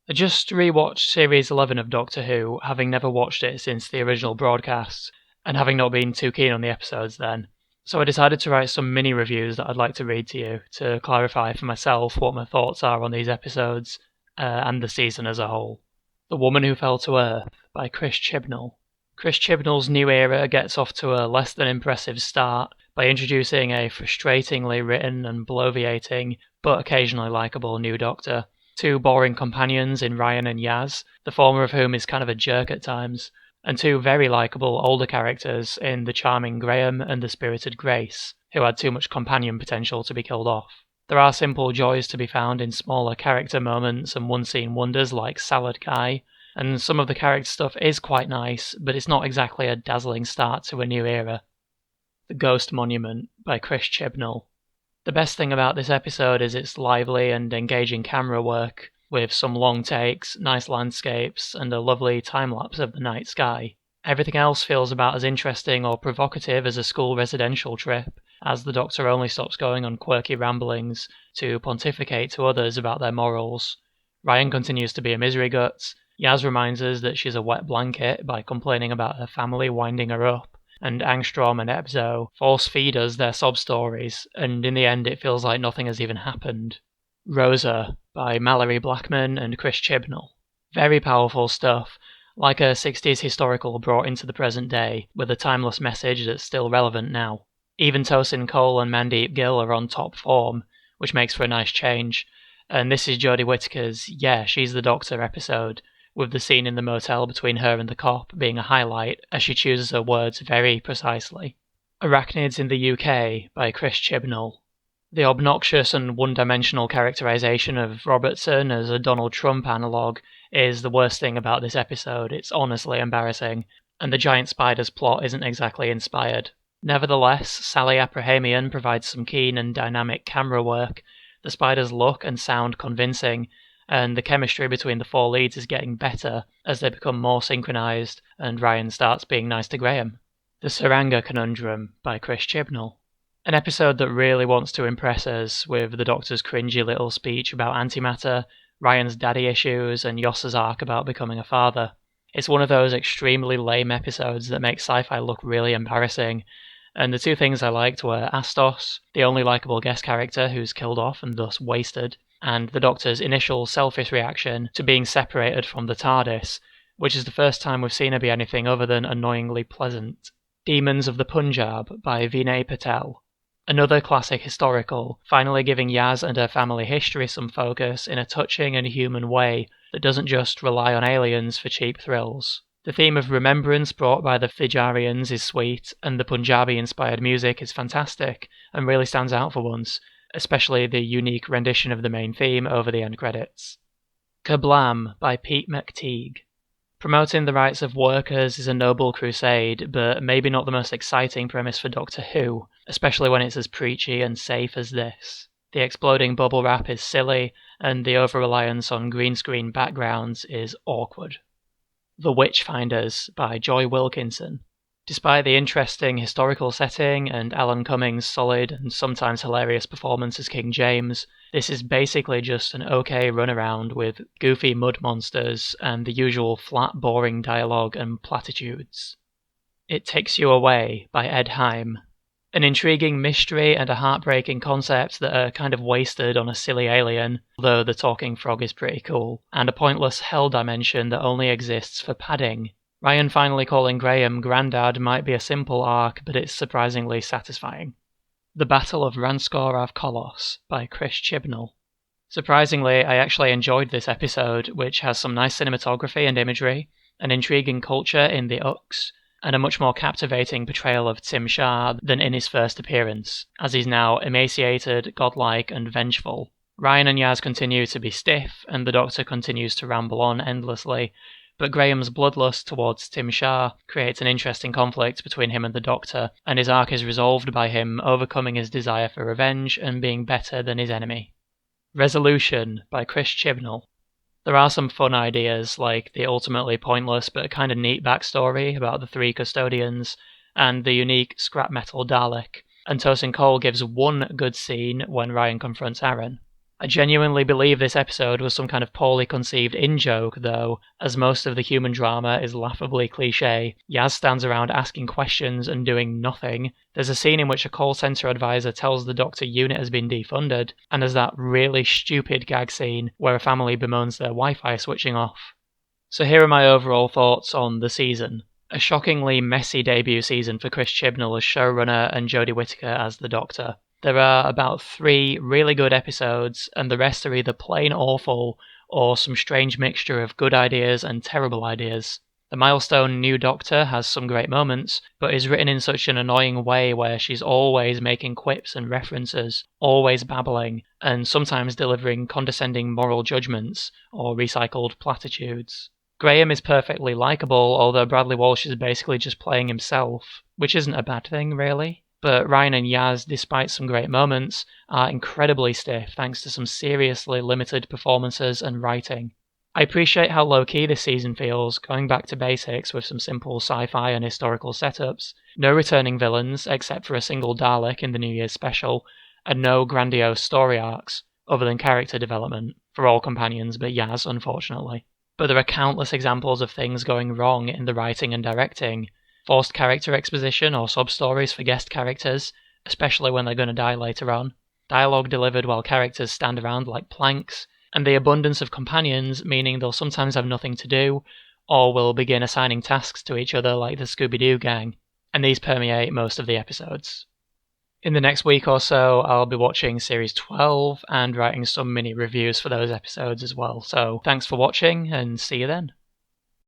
I just rewatched Series 11 of Doctor Who, having never watched it since the original broadcast, and having not been too keen on the episodes then. So I decided to write some mini reviews that I'd like to read to you, to clarify for myself what my thoughts are on these episodes, and the season as a whole. The Woman Who Fell to Earth by Chris Chibnall. Chris Chibnall's new era gets off to a less than impressive start by introducing a frustratingly written and bloviating, but occasionally likeable new Doctor, two boring companions in Ryan and Yaz, the former of whom is kind of a jerk at times, and two very likeable older characters in the charming Graham and the spirited Grace, who had too much companion potential to be killed off. There are simple joys to be found in smaller character moments and one-scene wonders like Salad Guy, and some of the character stuff is quite nice, but it's not exactly a dazzling start to a new era. The Ghost Monument by Chris Chibnall. The best thing about this episode is its lively and engaging camera work, with some long takes, nice landscapes, and a lovely time-lapse of the night sky. Everything else feels about as interesting or provocative as a school residential trip, as the Doctor only stops going on quirky ramblings to pontificate to others about their morals. Ryan continues to be a misery guts, Yaz reminds us that she's a wet blanket by complaining about her family winding her up, and Angstrom and Ebzo force feed us their sob stories, and in the end it feels like nothing has even happened. Rosa by Mallory Blackman and Chris Chibnall. Very powerful stuff, like a 60s historical brought into the present day, with a timeless message that's still relevant now. Even Tosin Cole and Mandeep Gill are on top form, which makes for a nice change, and this is Jodie Whittaker's Yeah, She's the Doctor episode, with the scene in the motel between her and the cop being a highlight as she chooses her words very precisely. Arachnids in the UK by Chris Chibnall. The obnoxious and one-dimensional characterization of Robertson as a Donald Trump analogue is the worst thing about this episode. It's honestly embarrassing, and the giant spiders plot isn't exactly inspired. Nevertheless, Sally Aprahamian provides some keen and dynamic camera work, the spiders look and sound convincing, and the chemistry between the four leads is getting better as they become more synchronized and Ryan starts being nice to Graham. The uranga Conundrum by Chris Chibnall. An episode that really wants to impress us, with the Doctor's cringy little speech about antimatter, Ryan's daddy issues, and Yossa's arc about becoming a father. It's one of those extremely lame episodes that make sci-fi look really embarrassing, and the two things I liked were Astos, the only likeable guest character who's killed off and thus wasted, and the Doctor's initial selfish reaction to being separated from the TARDIS, which is the first time we've seen her be anything other than annoyingly pleasant. Demons of the Punjab by Vinay Patel. Another classic historical, finally giving Yaz and her family history some focus in a touching and human way that doesn't just rely on aliens for cheap thrills. The theme of remembrance brought by the Fijarians is sweet, and the Punjabi-inspired music is fantastic and really stands out for once, especially the unique rendition of the main theme over the end credits. Kablam by Pete McTeague. Promoting the rights of workers is a noble crusade, but maybe not the most exciting premise for Doctor Who, especially when it's as preachy and safe as this. The exploding bubble wrap is silly, and the over-reliance on green screen backgrounds is awkward. The Witchfinders by Joy Wilkinson. Despite the interesting historical setting and Alan Cummings' solid and sometimes hilarious performance as King James, this is basically just an okay runaround with goofy mud monsters and the usual flat, boring dialogue and platitudes. It Takes You Away by Ed Heim. An intriguing mystery and a heartbreaking concept that are kind of wasted on a silly alien, although the talking frog is pretty cool, and a pointless hell dimension that only exists for padding. Ryan finally calling Graham Grandad might be a simple arc, but it's surprisingly satisfying. The Battle of Ranskoravkolos by Chris Chibnall. Surprisingly, I actually enjoyed this episode, which has some nice cinematography and imagery, an intriguing culture in the Ux, and a much more captivating portrayal of Tim Shah than in his first appearance, as he's now emaciated, godlike, and vengeful. Ryan and Yaz continue to be stiff, and the Doctor continues to ramble on endlessly, but Graham's bloodlust towards Tim Shah creates an interesting conflict between him and the Doctor, and his arc is resolved by him overcoming his desire for revenge and being better than his enemy. Resolution by Chris Chibnall. There are some fun ideas, like the ultimately pointless but kind of neat backstory about the three custodians, and the unique scrap metal Dalek, and Tosin Cole gives one good scene when Ryan confronts Aaron. I genuinely believe this episode was some kind of poorly conceived in-joke, though, as most of the human drama is laughably cliché. Yaz stands around asking questions and doing nothing. There's a scene in which a call centre advisor tells the Doctor unit has been defunded, and there's that really stupid gag scene where a family bemoans their Wi-Fi switching off. So here are my overall thoughts on the season. A shockingly messy debut season for Chris Chibnall as showrunner and Jodie Whittaker as the Doctor. There are about 3 really good episodes, and the rest are either plain awful or some strange mixture of good ideas and terrible ideas. The milestone new Doctor has some great moments, but is written in such an annoying way where she's always making quips and references, always babbling, and sometimes delivering condescending moral judgments or recycled platitudes. Graham is perfectly likeable, although Bradley Walsh is basically just playing himself, which isn't a bad thing, really. But Ryan and Yaz, despite some great moments, are incredibly stiff thanks to some seriously limited performances and writing. I appreciate how low-key this season feels, going back to basics with some simple sci-fi and historical setups, no returning villains except for a single Dalek in the New Year's special, and no grandiose story arcs, other than character development, for all companions but Yaz, unfortunately. But there are countless examples of things going wrong in the writing and directing. Forced character exposition or sub-stories for guest characters, especially when they're going to die later on. Dialogue delivered while characters stand around like planks. And the abundance of companions, meaning they'll sometimes have nothing to do, or will begin assigning tasks to each other like the Scooby-Doo gang. And these permeate most of the episodes. In the next week or so, I'll be watching Series 12 and writing some mini reviews for those episodes as well. So thanks for watching, and see you then.